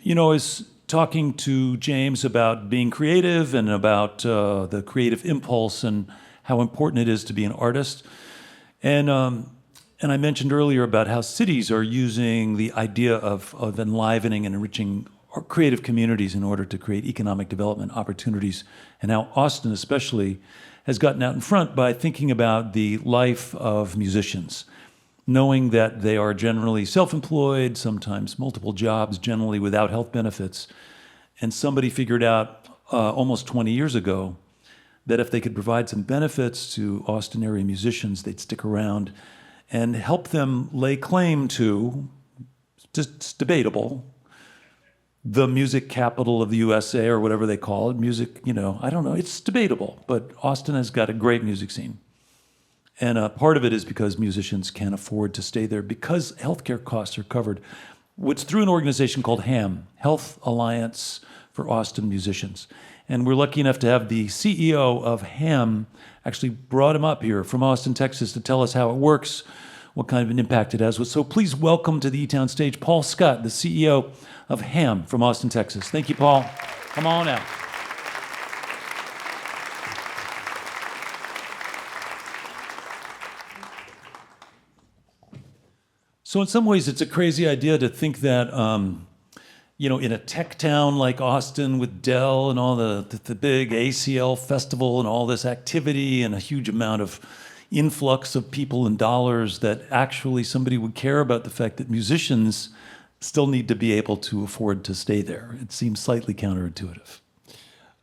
I was talking to James about being creative and about the creative impulse and how important it is to be an artist. And I mentioned earlier about how cities are using the idea of enlivening and enriching creative communities in order to create economic development opportunities, and how Austin especially has gotten out in front by thinking about the life of musicians, knowing that they are generally self-employed, sometimes multiple jobs, generally without health benefits. And somebody figured out almost 20 years ago that if they could provide some benefits to Austin area musicians, they'd stick around and help them lay claim to, it's debatable, the music capital of the USA or whatever they call it. Music, I don't know, it's debatable, but Austin has got a great music scene. And part of it is because musicians can't afford to stay there because healthcare costs are covered. It's through an organization called HAAM, Health Alliance for Austin Musicians. And we're lucky enough to have the CEO of HAAM actually brought him up here from Austin, Texas to tell us how it works, what kind of an impact it has. So please welcome to the eTown stage, Paul Scott, the CEO of HAAM from Austin, Texas. Thank you, Paul. Come on out. So in some ways, it's a crazy idea to think that, in a tech town like Austin with Dell and all the big ACL festival and all this activity and a huge amount of influx of people and dollars, that actually somebody would care about the fact that musicians still need to be able to afford to stay there. It seems slightly counterintuitive.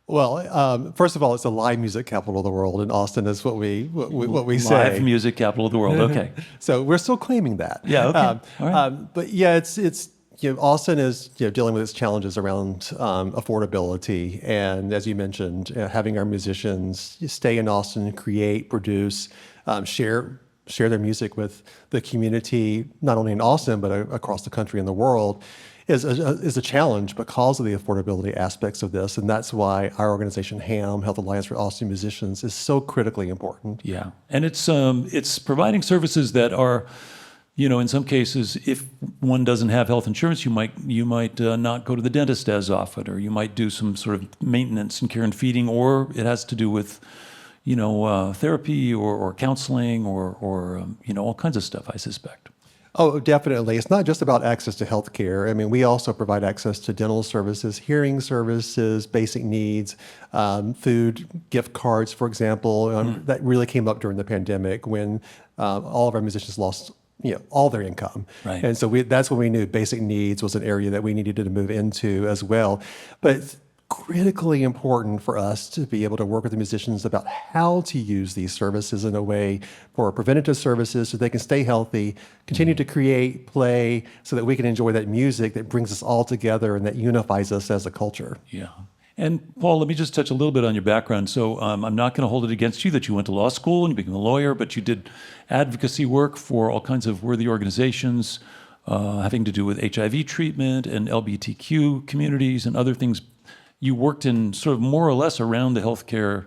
Well, first of all, it's the live music capital of the world, and Austin is what we say. Live music capital of the world. Okay. So we're still claiming that. Yeah. Okay. All right. But yeah, it's Austin is dealing with its challenges around affordability, and as you mentioned, having our musicians stay in Austin, create, produce, share their music with the community, not only in Austin but across the country and the world, is a challenge because of the affordability aspects of this, and that's why our organization, HAAM, Health Alliance for Austin Musicians, is so critically important. Yeah, and it's providing services that are, in some cases, if one doesn't have health insurance, you might not go to the dentist as often, or you might do some sort of maintenance and care and feeding, or it has to do with, therapy or counseling or all kinds of stuff, I suspect. Oh, definitely. It's not just about access to health care. I mean, we also provide access to dental services, hearing services, basic needs, food, gift cards, for example. That really came up during the pandemic when all of our musicians lost all their income. Right. And so that's when we knew basic needs was an area that we needed to move into as well. But it's critically important for us to be able to work with the musicians about how to use these services in a way for preventative services so they can stay healthy, continue to create, play, so that we can enjoy that music that brings us all together and that unifies us as a culture. Yeah. And Paul, let me just touch a little bit on your background. So I'm not going to hold it against you that you went to law school and you became a lawyer, but you did advocacy work for all kinds of worthy organizations having to do with HIV treatment and LGBTQ communities and other things. You worked in sort of more or less around the healthcare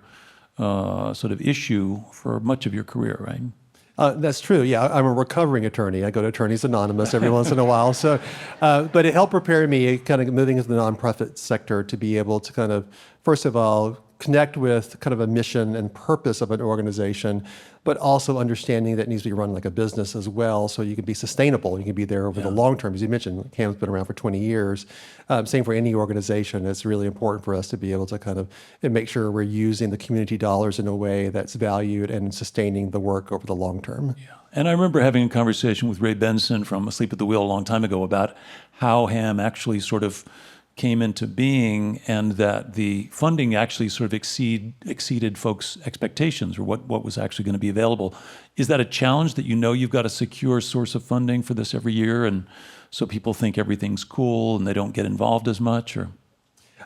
sort of issue for much of your career, right? That's true. Yeah, I'm a recovering attorney. I go to Attorneys Anonymous every once in a while. So, but it helped prepare me kind of moving into the nonprofit sector to be able to kind of, first of all, connect with kind of a mission and purpose of an organization, but also understanding that it needs to be run like a business as well, so you can be sustainable. You can be there over the long term. As you mentioned, HAAM's been around for 20 years. Same for any organization. It's really important for us to be able to kind of make sure we're using the community dollars in a way that's valued and sustaining the work over the long term. Yeah. And I remember having a conversation with Ray Benson from Asleep at the Wheel a long time ago about how HAAM actually sort of came into being, and that the funding actually sort of exceeded folks' expectations, or what was actually going to be available. Is that a challenge that you've got a secure source of funding for this every year, and so people think everything's cool and they don't get involved as much? Or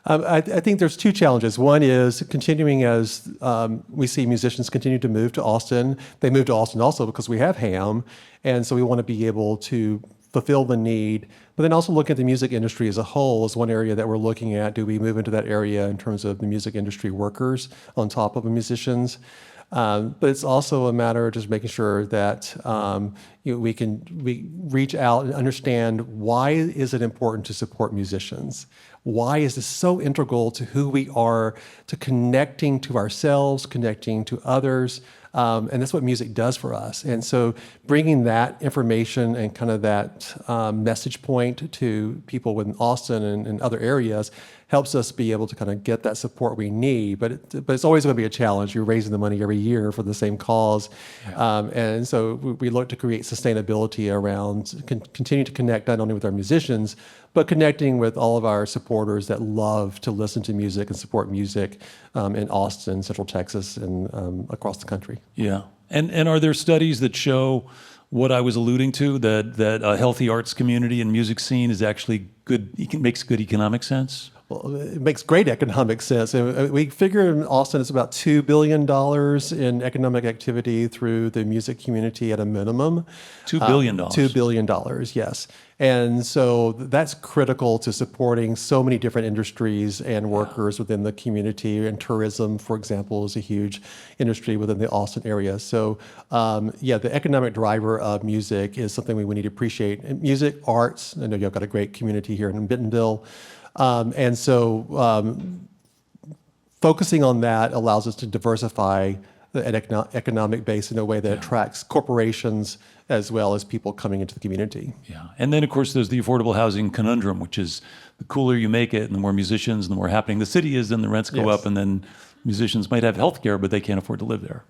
I think there's two challenges. One is continuing as we see musicians continue to move to Austin. They move to Austin also because we have HAAM, and so we want to be able to fulfill the need, but then also look at the music industry as a whole as one area that we're looking at. Do we move into that area in terms of the music industry workers on top of the musicians? But it's also a matter of just making sure that we reach out and understand why is it important to support musicians. Why is this so integral to who we are, to connecting to ourselves, connecting to others, and that's what music does for us. And so bringing that information and kind of that message point to people within Austin and other areas helps us be able to kind of get that support we need. But it's always going to be a challenge. You're raising the money every year for the same cause. Yeah. And so we look to create sustainability around continue to connect not only with our musicians, but connecting with all of our supporters that love to listen to music and support music in Austin, Central Texas, and across the country. Yeah. And are there studies that show what I was alluding to, that a healthy arts community and music scene is actually good, makes good economic sense? Well, it makes great economic sense. And we figure in Austin it's about $2 billion in economic activity through the music community at a minimum. $2 billion. $2 billion, yes. And so that's critical to supporting so many different industries and workers within the community. And tourism, for example, is a huge industry within the Austin area. So the economic driver of music is something we need to appreciate. And music, arts, I know you've got a great community here in Bentonville. And so focusing on that allows us to diversify an economic base in a way that attracts corporations as well as people coming into the community. Yeah. And then, of course, there's the affordable housing conundrum, which is the cooler you make it and the more musicians and the more happening the city is, then the rents go up, and then musicians might have health care, but they can't afford to live there.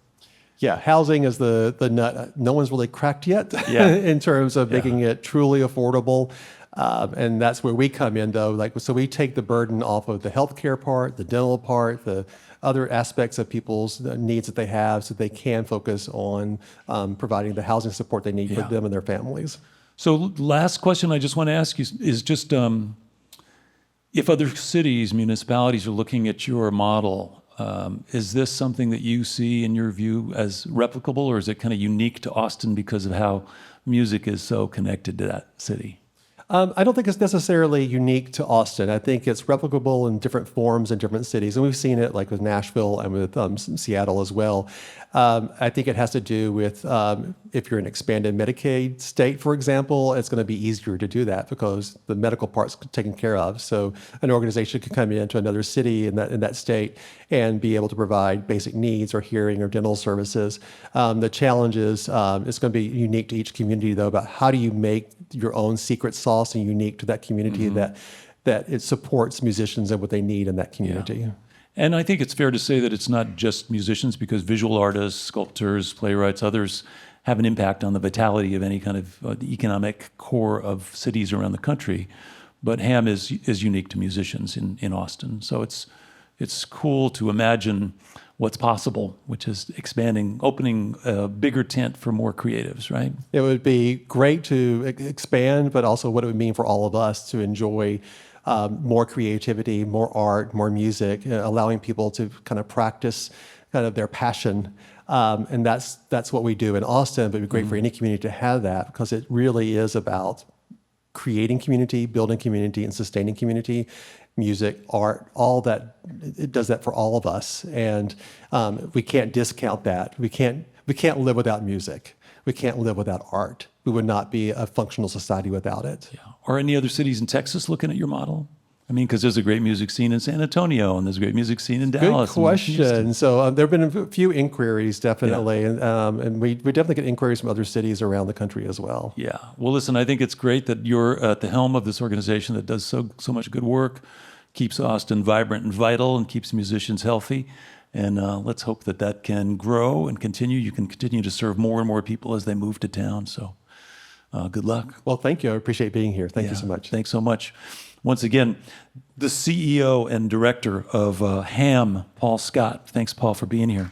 Yeah, housing is the nut no one's really cracked yet in terms of making it truly affordable. And that's where we come in, though. So we take the burden off of the healthcare part, the dental part, the other aspects of people's needs that they have, so they can focus on providing the housing support they need for them and their families. So last question I just want to ask you is just if other cities, municipalities are looking at your model, is this something that you see in your view as replicable, or is it kind of unique to Austin because of how music is so connected to that city? I don't think it's necessarily unique to Austin. I think it's replicable in different forms in different cities. And we've seen it like with Nashville and with Seattle as well. I think it has to do with if you're an expanded Medicaid state, for example, it's going to be easier to do that because the medical part's taken care of. So an organization can come into another city in that state and be able to provide basic needs or hearing or dental services. The challenge is it's going to be unique to each community, though, about how do you make your own secret sauce and unique to that community that it supports musicians and what they need in that community. Yeah. And I think it's fair to say that it's not just musicians, because visual artists, sculptors, playwrights, others have an impact on the vitality of any kind of the economic core of cities around the country. But HAAM is unique to musicians in Austin. So it's cool to imagine what's possible, which is expanding, opening a bigger tent for more creatives, right? It would be great to expand, but also what it would mean for all of us to enjoy more creativity, more art, more music, allowing people to kind of practice kind of their passion. And that's what we do in Austin, but it'd be great for any community to have that, because it really is about creating community, building community, and sustaining community. Music, art, all that, it does that for all of us. And we can't discount that. We can't live without music. We can't live without art. We would not be a functional society without it. Yeah. Are any other cities in Texas looking at your model? I mean, because there's a great music scene in San Antonio, and there's a great music scene in Dallas. Good question. So there have been a few inquiries, definitely, and we definitely get inquiries from other cities around the country as well. Yeah. Well, listen, I think it's great that you're at the helm of this organization that does so much good work, keeps Austin vibrant and vital, and keeps musicians healthy. And let's hope that can grow and continue. You can continue to serve more and more people as they move to town. So good luck. Well, thank you. I appreciate being here. Thank you so much. Thanks so much. Once again, the CEO and director of HAAM, Paul Scott. Thanks, Paul, for being here.